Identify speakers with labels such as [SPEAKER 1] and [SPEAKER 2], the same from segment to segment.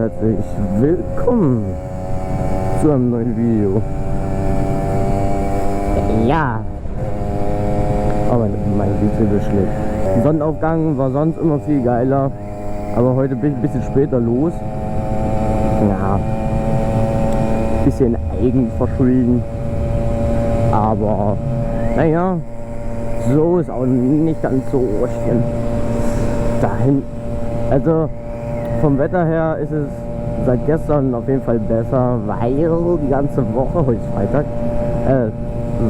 [SPEAKER 1] herzlich willkommen zu einem neuen Video. Ja, aber mein Video schlägt. Sonnenaufgang war sonst immer viel geiler, aber heute bin ich ein bisschen später los. Ja, bisschen Eigenverschulden, aber naja, so ist auch nicht ganz so schlimm. Dahin, also vom Wetter her ist es seit gestern auf jeden Fall besser, weil die ganze Woche, heute ist Freitag,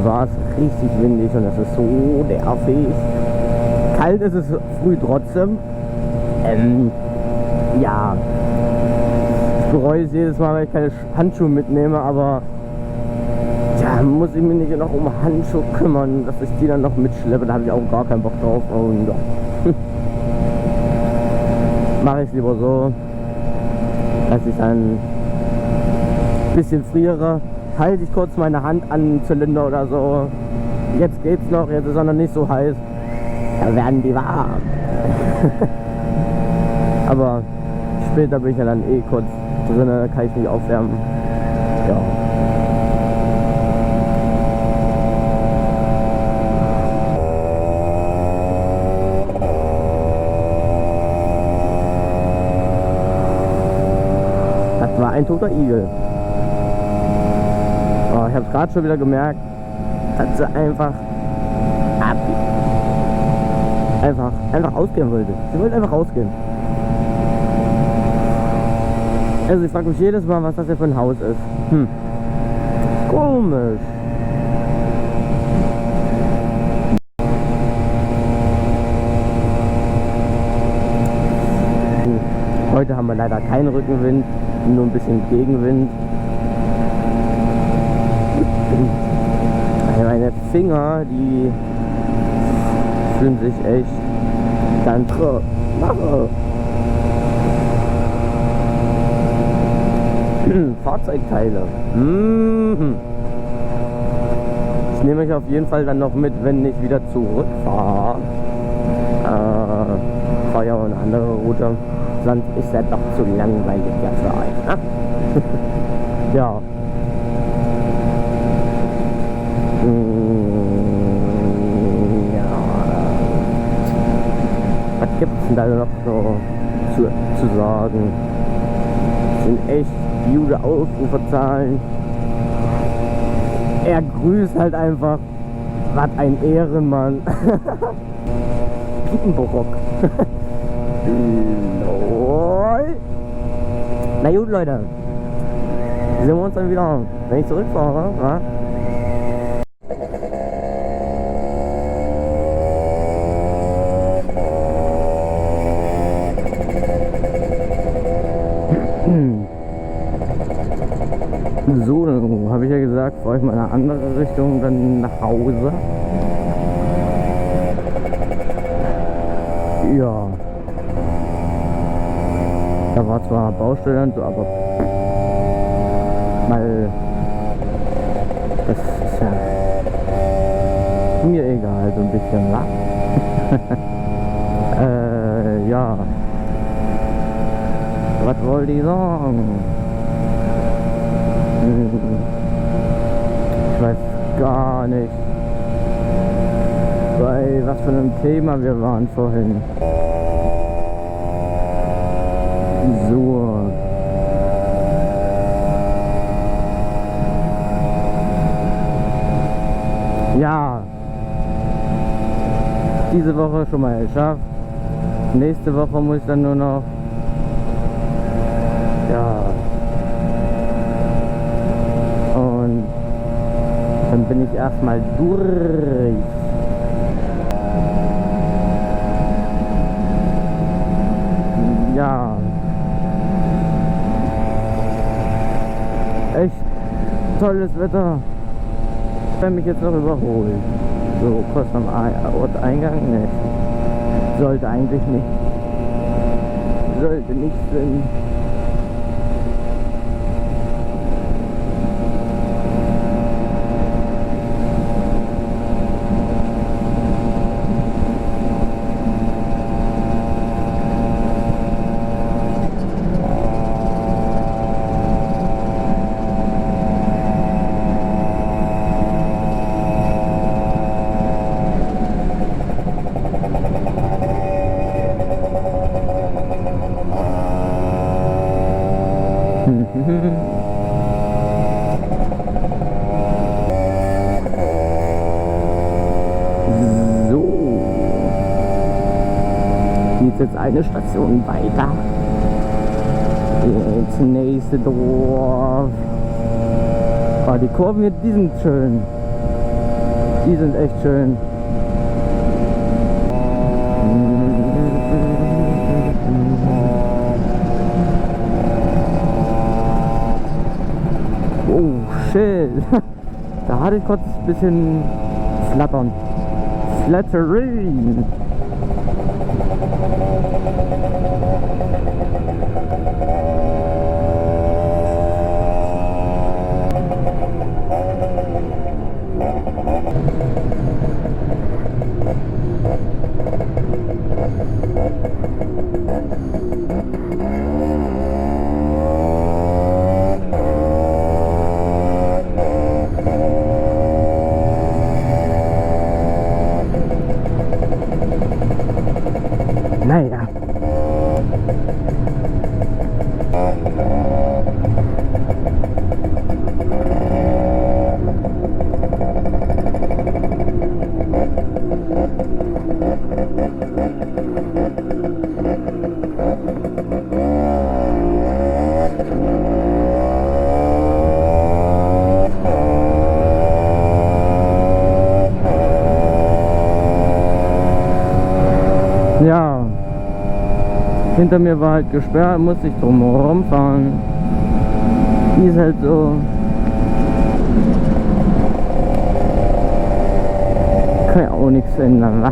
[SPEAKER 1] war es richtig windig und das ist so nervig. Kalt ist es früh trotzdem. Ja, ich bereue es jedes Mal, weil ich keine Handschuhe mitnehme, aber ja, muss ich mich nicht noch um Handschuhe kümmern, dass ich die dann noch mitschleppe, da habe ich auch gar keinen Bock drauf. Und ja. Mache ich es lieber so, dass ich dann ein bisschen friere, halte ich kurz meine Hand an den Zylinder oder so. Jetzt geht's noch, jetzt ist er noch nicht so heiß, da werden die warm. Aber später bin ich ja dann eh kurz drin, da kann ich mich aufwärmen. Ja. Das war ein toter Igel. Oh, ich habe es gerade schon wieder gemerkt, dass sie einfach ausgehen wollte. Sie wollte einfach rausgehen. Also ich frage mich jedes Mal, was das hier für ein Haus ist. Komisch. Heute haben wir leider keinen Rückenwind, nur ein bisschen Gegenwind. Meine Finger, die fühlen sich echt ganz mache. Fahrzeugteile. Ich nehme euch auf jeden Fall dann noch mit, wenn ich wieder zurückfahre. Fahre ja auch eine andere Route. Sonst ist er doch zu langweilig ja für euch. Ne? Ja. Was gibt es denn da noch so zu sagen? Das sind echt gute Aufruferzahlen. Er grüßt halt einfach. Was ein Ehrenmann. Piepenbrock. Lol. Na gut, Leute. Sehen wir uns dann wieder, wenn ich zurückfahre. Ja? So, dann habe ich ja gesagt, fahre ich mal in eine andere Richtung, dann nach Hause. Ja. Da war zwar Baustelle und so, aber mal, das ist ja mir egal, so ein bisschen, wa? Ja. Was wollte ich sagen? Ich weiß gar nicht, bei was für einem Thema wir waren vorhin. So. Ja. Diese Woche schon mal geschafft. Nächste Woche muss ich dann nur noch. Ja. Und dann bin ich erstmal durch. Ja. Echt tolles Wetter. Ich habe mich jetzt noch überholt. So, kurz am Orteingang nicht. Sollte eigentlich nicht. Sollte nicht sein. geht es jetzt eine Station weiter ins nächste Dorf. Oh, die Kurven hier, die sind schön. Die sind echt schön. Oh shit. Da hatte ich kurz ein bisschen Flattern. Flattering. Naja. Ja, hinter mir war halt gesperrt, musste ich drum herum fahren. Die ist halt so. Kann ja auch nichts ändern, wa?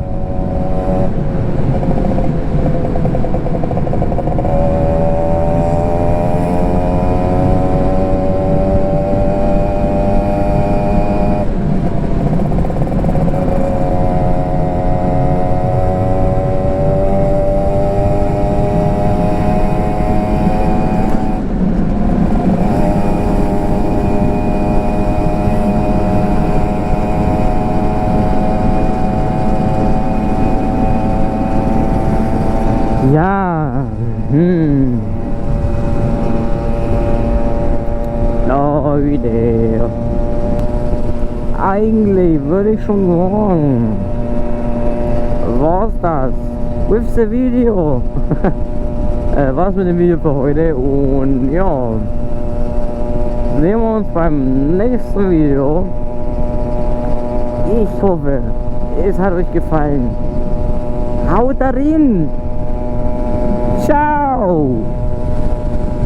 [SPEAKER 1] Ja, Leute, eigentlich würde ich schon sagen, war's das with the Video. War's mit dem Video für heute und ja, sehen wir uns beim nächsten Video. Ich hoffe, es hat euch gefallen. Haut darin! Ciao!